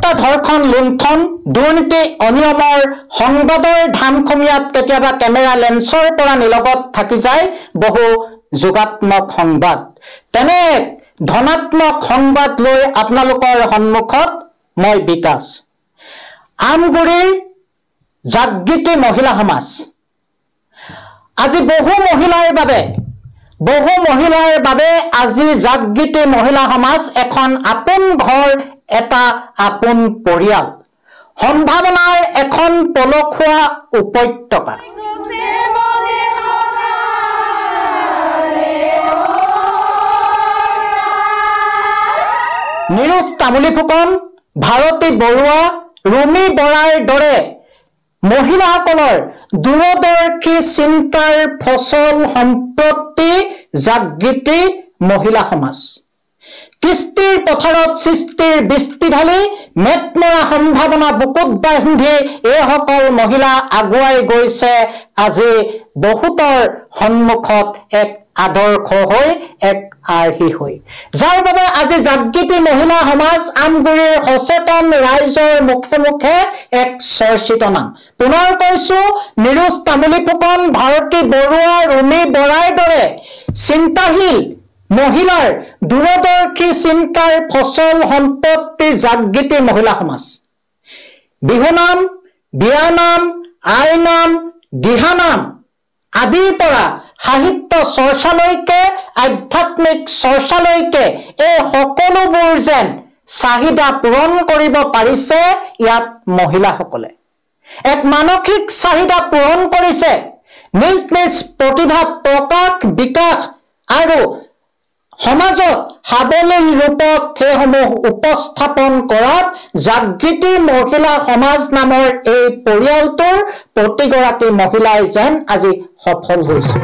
হত্যা ধৰ্ষণ লুণ্ঠন দুৰ্নীতি অনিয়মৰ সংবাদৰ ধামখমীয়াত কেতিয়াবা কেমেৰা লেন্সৰ পৰা নিলগত থাকি যায় বহু যোগাত্মক সংবাদ তেনে ধনাত্মক সংবাদ লৈ আপোনালোকৰ সন্মুখত মই বিকাশ আমগুৰিৰ জাগৃতি মহিলা সমাজ আজি বহু মহিলাৰ বাবে আজি জাগৃতি মহিলা সমাজ এখন আপোন ঘৰ এটা আপোন পৰিয়াল সম্ভাৱনাৰ এখন পলখুৱা উপত্যকা নিৰোজ তামুলী ফুকন ভাৰতী বৰুৱা ৰুমি বৰাৰ দৰে মহিলাসকলৰ দূৰদৰ্শী চিন্তাৰ ফচল সম্পত্তি জাগৃতি মহিলা সমাজ কৃষ্টিৰ পথাৰত সৃষ্টিৰ বৃষ্টি ঢালি মেটমৰা সম্ভাৱনা বুকুত বান্ধি এইসকল মহিলা আগুৱাই গৈছে আজি বহুতৰ সন্মুখত এক আদৰ্শ হৈ এক আৰ্হি হৈ যাৰ বাবে আজি জাগৃতি মহিলা সমাজ আমগুৰিৰ সচেতন ৰাইজৰ মুখে মুখে এক চৰ্চিত নাম পুনৰ কৈছো নিৰোজ তামুলী ফুকন ভাৰতী বৰুৱা ৰুমি বৰাৰ দৰে চিন্তাশীল মহিলাৰ দূৰদৰ্শী চিন্তাৰ ফচল সম্পত্তি জাগৃতি মহিলা সমাজ বিহুনাম বিয়ানাম আইনাম দিহানাম আদিৰ পৰা সাহিত্য চৰ্চালৈকে আধ্যাত্মিক চৰ্চালৈকে এই সকলোবোৰ যেন চাহিদা পূৰণ কৰিব পাৰিছে ইয়াত মহিলাসকলে এক মানসিক চাহিদা পূৰণ কৰিছে নিজ নিজ প্ৰতিভা প্ৰকাশ বিকাশ আৰু সমাজত সাৱলীল ৰূপত সেইসমূহ উপস্থাপন কৰাত জাগৃতি মহিলা সমাজ নামৰ এই পৰিয়ালটোৰ প্ৰতিগৰাকী মহিলাই যেন আজি সফল হৈছে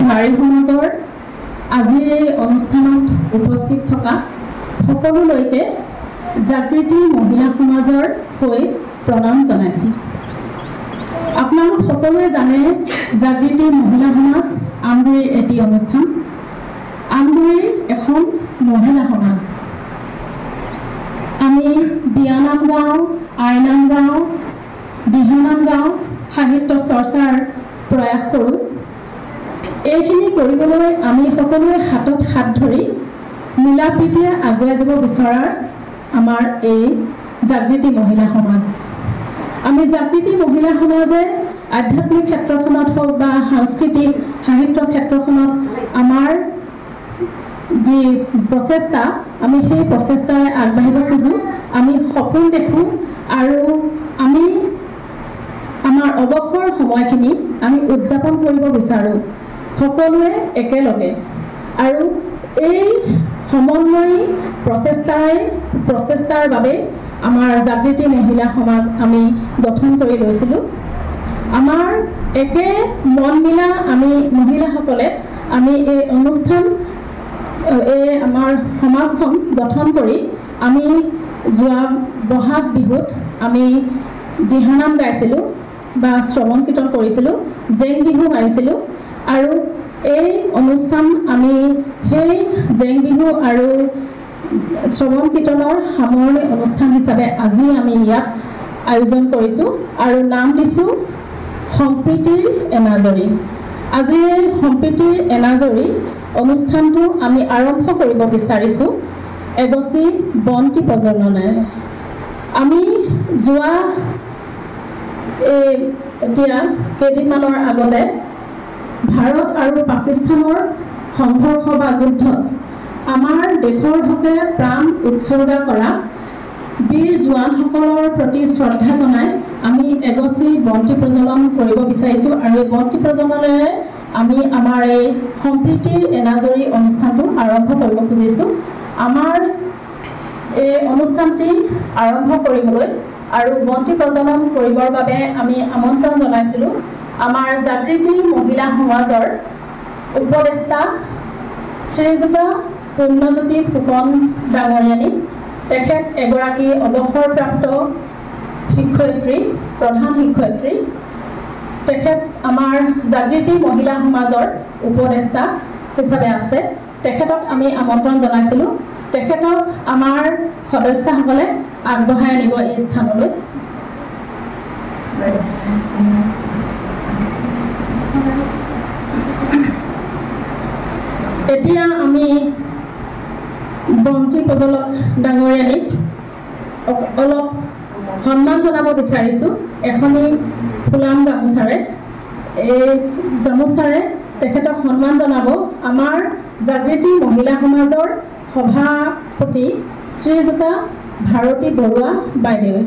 নাৰী সমাজৰ আজিৰ এই অনুষ্ঠানত উপস্থিত থকা সকলোলৈকে জাগৃতি মহিলা সমাজৰ হৈ প্ৰণাম জনাইছোঁ আপোনালোক সকলোৱে জানে জাগৃতি মহিলা সমাজ আমগুৰিৰ এটি অনুষ্ঠান আমগুৰিৰ এখন মহিলা সমাজ আমি বিয়ানাম গাওঁ আইনাম গাওঁ দিহানাম গাওঁ সাহিত্য চৰ্চাৰ প্ৰয়াস কৰোঁ এইখিনি কৰিবলৈ আমি সকলোৱে হাতত হাত ধৰি মিলা প্ৰীতিৰে আগুৱাই যাব বিচৰাৰ আমাৰ এই জাগৃতি মহিলা সমাজ আমি জাগৃতি মহিলা সমাজে আধ্যাত্মিক ক্ষেত্ৰখনত হওক বা সাংস্কৃতিক সাহিত্য ক্ষেত্ৰখনত আমাৰ যি প্ৰচেষ্টা আমি সেই প্ৰচেষ্টাৰে আগবাঢ়িব খোজোঁ আমি সপোন দেখোঁ আৰু আমি অৱসৰ সময়খিনি আমি উদযাপন কৰিব বিচাৰোঁ সকলোৱে একেলগে আৰু এই সমন্বয়ী প্ৰচেষ্টাৰ বাবে আমাৰ জাগৃতি মহিলা সমাজ আমি গঠন কৰি লৈছিলোঁ আমাৰ একে মন মিলা আমি মহিলাসকলে আমি এই অনুষ্ঠান আমাৰ সমাজখন গঠন কৰি আমি যোৱা বহাগ বিহুত আমি দিহানাম গাইছিলোঁ বা শ্ৰৱণ কীৰ্তন কৰিছিলোঁ জেং বিহু মাৰিছিলোঁ আৰু এই অনুষ্ঠান আমি সেই জেং বিহু আৰু শ্ৰৱণ কীৰ্তনৰ সামৰণি অনুষ্ঠান হিচাপে আজি আমি ইয়াত আয়োজন কৰিছোঁ আৰু নাম দিছোঁ সম্প্ৰীতিৰ এনাজৰী আজি এই সম্প্ৰীতিৰ এনাজৰী অনুষ্ঠানটো আমি আৰম্ভ কৰিব বিচাৰিছোঁ এগছি বন্তি প্ৰজ্বলনেৰে আমি যোৱা এতিয়া কেইদিনমানৰ আগতে ভাৰত আৰু পাকিস্তানৰ সংঘৰ্ষ বা যুদ্ধত আমাৰ দেশৰ হকে প্ৰাণ উৎসৰ্গা কৰা বীৰ জোৱানসকলৰ প্ৰতি শ্ৰদ্ধা জনাই আমি এগছি বন্তি প্ৰজ্বলন কৰিব বিচাৰিছোঁ আৰু এই বন্তি প্ৰজ্বলনেৰে আমি আমাৰ এই সম্প্ৰীতিৰ এনাজৰী অনুষ্ঠানটো আৰম্ভ কৰিব খুজিছোঁ আমাৰ এই অনুষ্ঠানটি আৰম্ভ কৰিবলৈ আৰু বন্তি প্ৰজ্বলন কৰিবৰ বাবে আমি আমন্ত্ৰণ জনাইছিলোঁ আমাৰ জাগৃতি মহিলা সমাজৰ উপদেষ্টা শ্ৰীযুত পুণ্যজ্যোতি ফুকন ডাঙৰীয়ানী তেখেত এগৰাকী অৱসৰপ্ৰাপ্ত শিক্ষয়িত্ৰী প্ৰধান শিক্ষয়িত্ৰী তেখেত আমাৰ জাগৃতি মহিলা সমাজৰ উপদেষ্টা হিচাপে আছে তেখেতক আমি আমন্ত্ৰণ জনাইছিলোঁ তেখেতক আমাৰ সদস্যসকলে আগবঢ়াই আনিব এই স্থানলৈ এতিয়া আমি বন্তি প্ৰজ্বলক ডাঙৰীয়ানীক অলপ সন্মান জনাব বিচাৰিছোঁ এখনি ফুলাম গামোচাৰে এই গামোচাৰে তেখেতক সন্মান জনাব আমাৰ জাগৃতি মহিলা সমাজৰ সভাপতি শ্ৰীযুত ভাৰতী বৰুৱা বাইদেৱে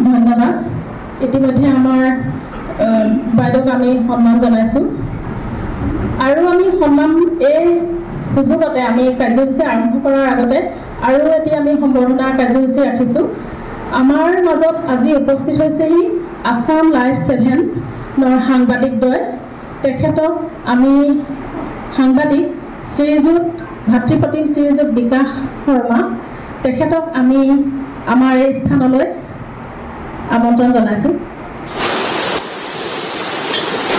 ধন্যবাদ ইতিমধ্যে আমাৰ বাইদেউক আমি সন্মান জনাইছোঁ আৰু আমি সন্মান এই সুযোগতে আমি কাৰ্যসূচী আৰম্ভ কৰাৰ আগতে আৰু এটি আমি সম্বৰ্ধনা কাৰ্যসূচী ৰাখিছোঁ আমাৰ মাজত আজি উপস্থিত হৈছেহি আসাম লাইভ 7 সাংবাদিকদ্বয় তেখেতক আমি সাংবাদিক শ্ৰীযুত ভাতৃপ্ৰতিম শ্ৰীযুত বিকাশ শৰ্মা তেখেতক আমি আমাৰ এই স্থানলৈ আমন্ত্ৰণ জনাইছোঁ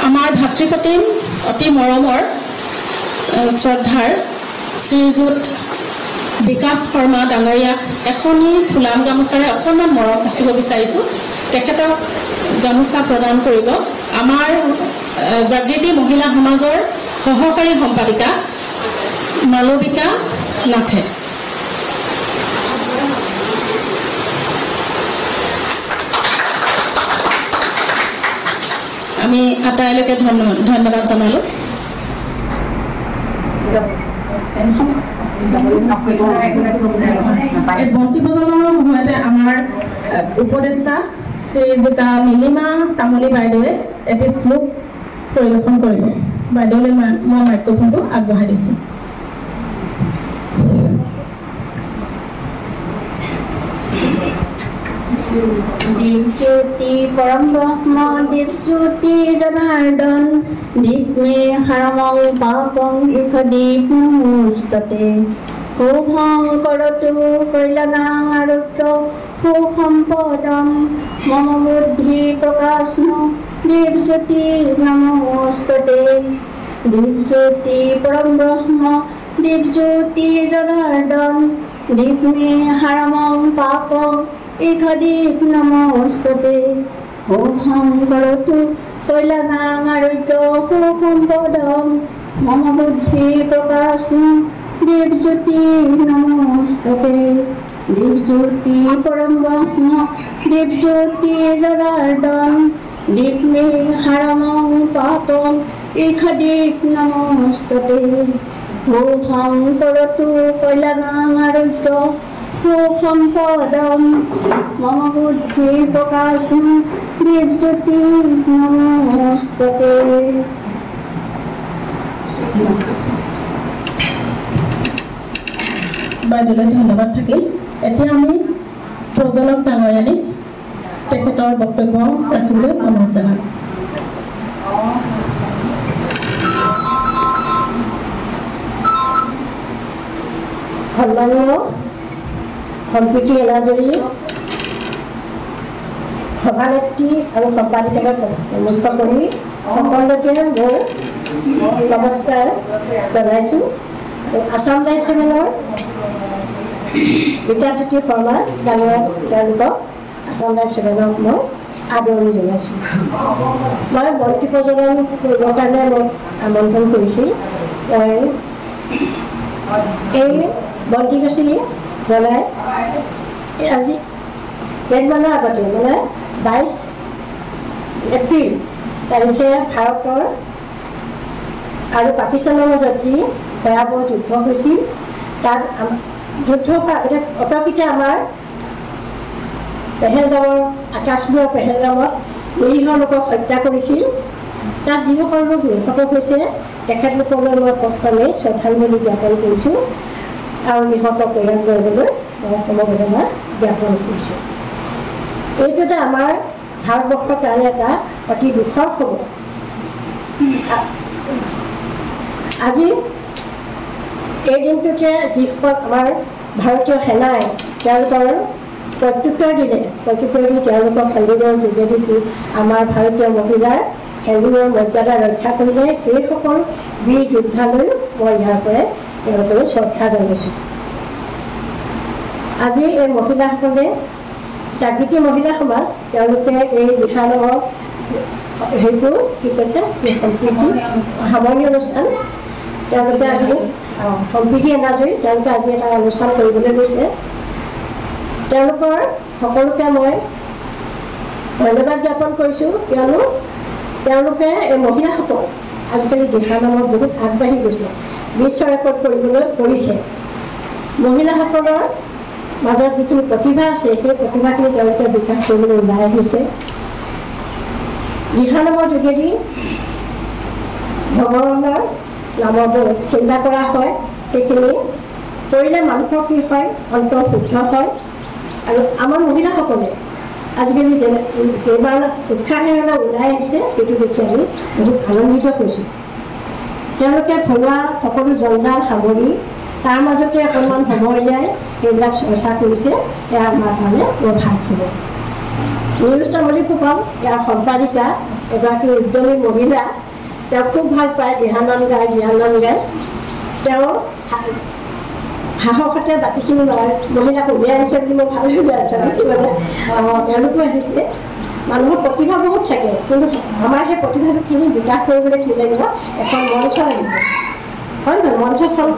আমাৰ ভাতৃপ্ৰতিম অতি মৰমৰ শ্ৰদ্ধাৰ শ্ৰীযুত বিকাশ শৰ্মা ডাঙৰীয়াক এখনি ফুলাম গামোচাৰে অকণমান মৰম যাচিব বিচাৰিছোঁ তেখেতক গামোচা প্ৰদান কৰিব আমাৰ জাগৃতি মহিলা সমাজৰ সহকাৰী সম্পাদিকা মালবিকা নাথে আমি আটাইলৈকে ধন্যবাদ জনালোঁ বন্তি প্ৰজ্বলনৰ সময়তে আমাৰ উপদেষ্টা শ্ৰীযুতা নীলিমা তামুলী বাইদেৱে এটি শ্লোক পৰিৱেশন কৰিব বাইদেউলৈ মই মাইক্ৰফোনটো আগবঢ়াই দিছোঁ दीपज्योति परम ब्रह्म दीपज्योति जनार्दन दीप में हरमं पापं इक दीप नमोस्तते शुभं करोतु कल्याणं आरोग्य सुसम्पदं मम बुद्धि प्रकाशनो दीपज्योति नमोस्तते दीपज्योति परम ब्रह्म दीपज्योति जनार्दन दीप में हरमं पापं एक दीप नमोस्तते शुभं करोतु कल्याणं आरोग्य सुसम्पदं मम बुद्धि प्रकाशनो दीपज्योति नमोस्तते दीपज्योति परम ब्रह्म दीपज्योति जनार्दन दीप में हरमं पापं ইখদীপ নমস্ততে শুভং কৰতু কল্যাণং আৰোগ্য সুসম্পদম মম বুদ্ধি প্ৰকাশম দীপজ্যোতি নমস্ততে। বাইদেউলৈ ধন্যবাদ থাকিল। এতিয়া আমি প্ৰজনক ডাঙৰীয়ানীক তেখেতৰ বক্তব্য ৰাখিবলৈ অনুৰোধ জনাম। সন্মানীয় সম্প্ৰীতি এনাজৰী সভানেত্ৰী আৰু সম্পাদিকাক মুখ্য কৰি সকলোকে মোৰ নমস্কাৰ জনাইছোঁ। আসাম লাইফ চেনেলৰ বিকাশজ্যোতি শৰ্মা ডাঙৰীয়া তেওঁলোকক আসাম লাইফ চেনেলক মই আদৰণি জনাইছোঁ। মই বন্তি প্ৰজ্বলন কৰিবৰ কাৰণে মোক আমন্ত্ৰণ কৰিছিল। মই এই বন্তিগছি জ্বলাই আজি কেইদিনমানৰ আগতে মানে 22 এপ্ৰিল তাৰিখে ভাৰতৰ আৰু পাকিস্তানৰ মাজত যি ভয়াৱহ যুদ্ধ হৈছিল তাত যুদ্ধ হোৱাৰ আগতে অতকিতে আমাৰ পেহেলগামৰ কাশ্মীৰৰ পেহেলগামত নিৰীহ লোকক হত্যা কৰিছিল। তাত যিসকল লোক নিহত হৈছে তেখেতলোকলৈ মই প্ৰথমে শ্ৰদ্ধাঞ্জলি জ্ঞাপন কৰিছোঁ আৰু নিহত পৰিয়ালবৰ্গলৈ মই সমবেদনা জ্ঞাপন কৰিছোঁ। এইটো যে আমাৰ ভাৰতবৰ্ষৰ কাৰণে এটা অতি দুখৰ খবৰ। আজি এই দিনটোতে যিসকল আমাৰ ভাৰতীয় সেনাই তেওঁলোকৰ প্ৰত্যুত্তৰ দি তেওঁলোকৰ সেন্দুৰৰ যোগেদি যি আমাৰ ভাৰতীয় মহিলাৰ সেন্দুৰৰ মৰ্যাদা ৰক্ষা কৰিলে সেইসকল বীৰ যোদ্ধালৈ মই ইয়াৰ পৰাই তেওঁলোকলৈ শ্ৰদ্ধা জনাইছোঁ। আজি এই মহিলাসকলে জাগৃতি মহিলা সমাজ তেওঁলোকে এই দিহানামৰ হেৰিটো কি কৈছে সম্প্ৰীতি সামৰণি অনুষ্ঠান তেওঁলোকে আজি সম্প্ৰীতি এনাজৰী তেওঁলোকে আজি এটা অনুষ্ঠান কৰিবলৈ গৈছে। তেওঁলোকৰ সকলোকে মই ধন্যবাদ জ্ঞাপন কৰিছোঁ, কিয়নো তেওঁলোকে এই মহিলাসকল আজিকালি দিহানামত বহুত আগবাঢ়ি গৈছে, বিশ্ব ৰেকৰ্ড কৰিবলৈ কৰিছে। মহিলাসকলৰ মাজত যিখিনি প্ৰতিভা আছে সেই প্ৰতিভাখিনি তেওঁলোকে বিকাশ কৰিবলৈ ওলাই আহিছে। দিহানামৰ যোগেদি ভগৱানৰ নামৰ চিন্তা কৰা হয়, সেইখিনি কৰিলে মানুহৰ কি হয় অন্তৰ শুদ্ধ হয়। আৰু আমাৰ মহিলাসকলে আজিকালি যিমান উৎসাহেৰে ওলাই আহিছে সেইটো দেখি আমি বহুত আনন্দিত হৈছোঁ। তেওঁলোকে ঘৰুৱা সকলো জঞ্জাল সামৰি তাৰ মাজতে অকণমান সময় উলিয়াই সেইবিলাক চৰ্চা কৰিছে, এয়া আমাৰ কাৰণে বৰ ভাল খবৰ। নিউজ তামুলী ফুকন ইয়াৰ সম্পাদিকা এগৰাকী উদ্যমী মহিলা, তেওঁ খুব ভাল পায় দিহানাম গাই তেওঁ সাহসতে বাকীখিনি মহিলাক উলিয়াই আহিছে বুলি মই ভাবিছোঁ যে ভাবিছোঁ মানে তেওঁলোকো আহিছে। মানুহৰ প্ৰতিভা বহুত থাকে, কিন্তু আমাৰ সেই প্ৰতিভাখিনি বিকাশ কৰিবলৈ কি লাগিব এখন মঞ্চ লাগিব, হয় নহয়? মঞ্চখন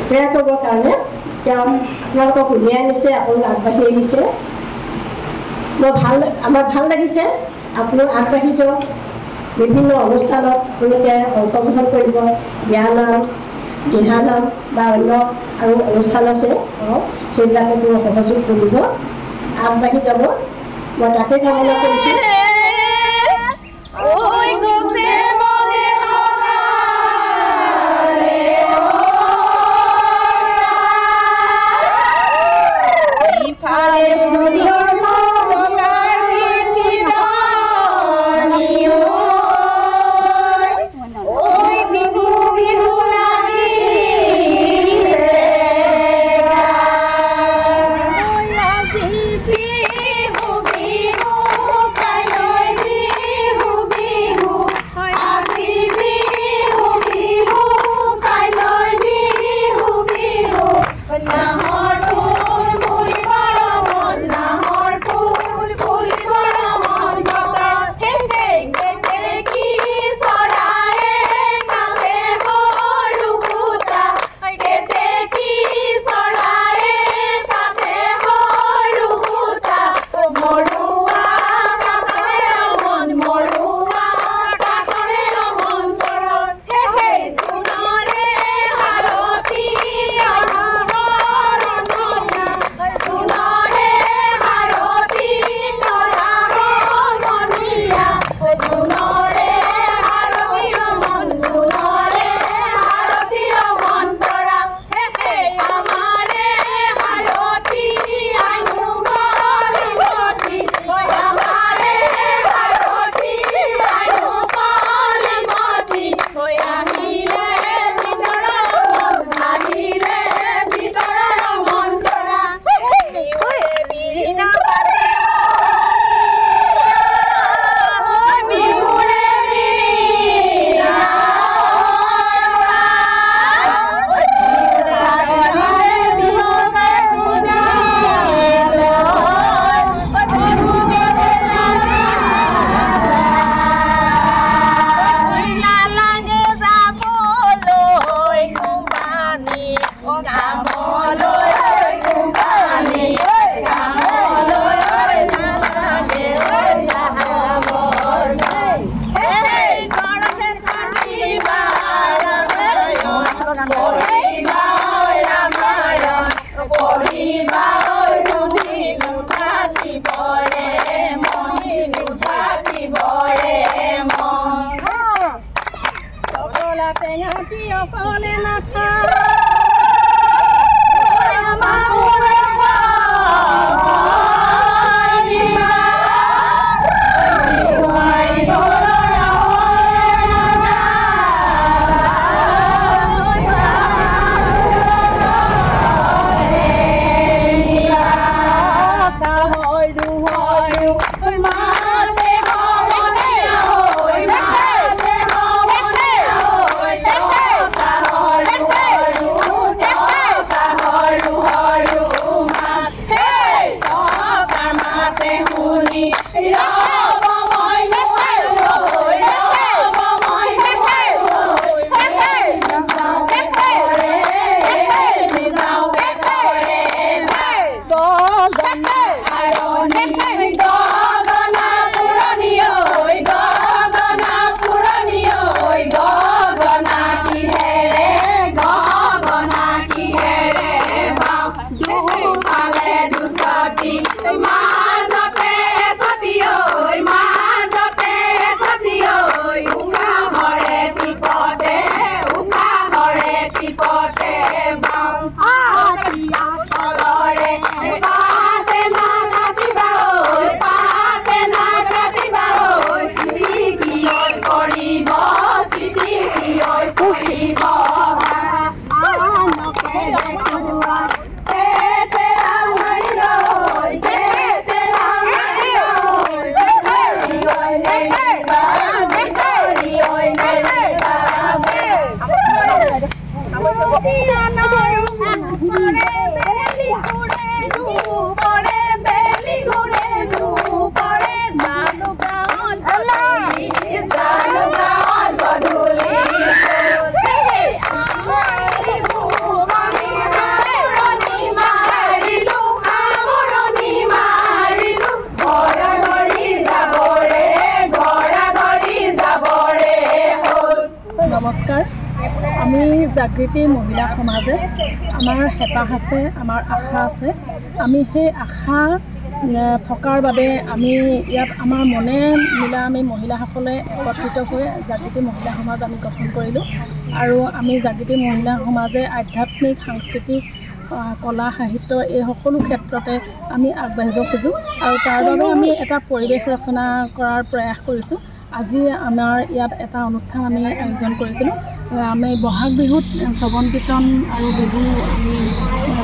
তৈয়াৰ কৰিবৰ কাৰণে তেওঁ আপোনালোকক উলিয়াই আনিছে, আপোনালোক আগবাঢ়ি আহিছে। আমাৰ ভাল লাগিছে, আপোনালোক আগবাঢ়ি যাওক। বিভিন্ন অনুষ্ঠানত আপোনালোকে অংশগ্ৰহণ কৰিব, বিয়ানাম দিহানাম বা অন্য আৰু অনুষ্ঠান আছে সেইবিলাকতো সহযোগ কৰিব, আগবাঢ়ি যাব। মই তাকে কামনা কৰিছোঁ। Bihu, bihu, bihu, কলা টেঙা প্ৰিয় কলে নাথা নমস্কাৰ আমি জাগৃতি মহিলা সমাজে আমাৰ হেঁপাহ আছে আমাৰ আশা আছে আমি সেই আশা থকাৰ বাবে আমি ইয়াত আমাৰ মনে মিলা আমি মহিলাসকলে একত্ৰিত হৈ জাগৃতি মহিলা সমাজ আমি গঠন কৰিলোঁ আৰু আমি জাগৃতি মহিলা সমাজে আধ্যাত্মিক সাংস্কৃতিক কলা সাহিত্য এই সকলো ক্ষেত্ৰতে আমি আগবাঢ়িব খোজোঁ আৰু তাৰ বাবে আমি এটা পৰিৱেশ ৰচনা কৰাৰ প্ৰয়াস কৰিছোঁ আজি আমাৰ ইয়াত এটা অনুষ্ঠান আমি আয়োজন কৰিছিলোঁ আমি বহাগ বিহুত শ্ৰৱণ কীৰ্তন আৰু বিহু আমি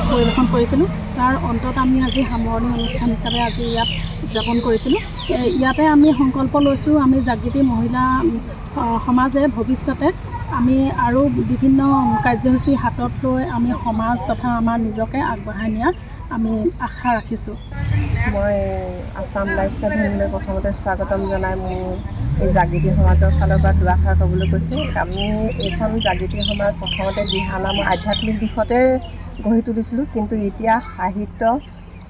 পৰিৱেশন কৰিছিলোঁ তাৰ অন্তত আমি আজি সামৰণি অনুষ্ঠান হিচাপে আজি ইয়াত উদযাপন কৰিছিলোঁ ইয়াতে আমি সংকল্প লৈছোঁ আমি জাগৃতি মহিলা সমাজে ভৱিষ্যতে আমি আৰু বিভিন্ন কাৰ্যসূচী হাতত লৈ আমি সমাজ তথা আমাৰ নিজকে আগবঢ়াই নিয়াৰ আমি আশা ৰাখিছোঁ মই আসাম লাইফ ছেভিংলৈ প্ৰথমতে স্বাগতম জনাই মোৰ এই জাগৃতি সমাজৰ ফালৰ পৰা দুআষাৰ ক'বলৈ কৈছোঁ আমি এইখন জাগৃতি সমাজ প্ৰথমতে দিহানাম আধ্যাত্মিক দিশতে গঢ়ি তুলিছিলোঁ কিন্তু এতিয়া সাহিত্য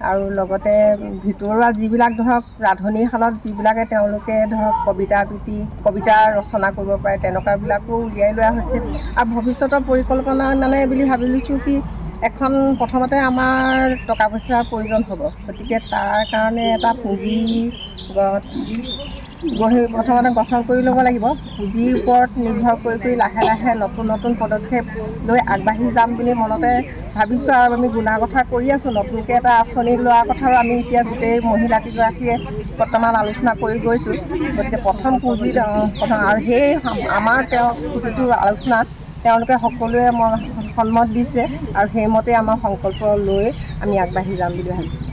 আৰু লগতে ভিতৰুৱা যিবিলাক ধৰক ৰাধনীশালত যিবিলাকে তেওঁলোকে ধৰক কবিতা আবৃত্তি কবিতা ৰচনা কৰিব পাৰে তেনেকুৱাবিলাকো উলিয়াই লোৱা হৈছে আৰু ভৱিষ্যতৰ পৰিকল্পনা মানে বুলি ভাবি লৈছোঁ কি এখন প্ৰথমতে আমাৰ টকা পইচাৰ প্ৰয়োজন হ'ব গতিকে তাৰ কাৰণে এটা পুঁজি প্ৰথমতে গঠন কৰি ল'ব লাগিব পুঁজিৰ ওপৰত নিৰ্ভৰ কৰি লাহে লাহে নতুন নতুন পদক্ষেপ লৈ আগবাঢ়ি যাম বুলি মনতে ভাবিছোঁ আৰু আমি গুণাগথা কৰি আছোঁ নতুনকৈ এটা আঁচনি লোৱাৰ কথাও আমি এতিয়া গোটেই মহিলাকেইগৰাকীয়ে বৰ্তমান আলোচনা কৰি গৈছোঁ গতিকে প্ৰথম পুঁজি আৰু সেই আমাৰ পুঁজিটো আলোচনাত তেওঁলোকে সকলোৱে সন্মত দিছে আৰু সেইমতে আমাৰ সংকল্প লৈ আমি আগবাঢ়ি যাম বুলি ভাবিছোঁ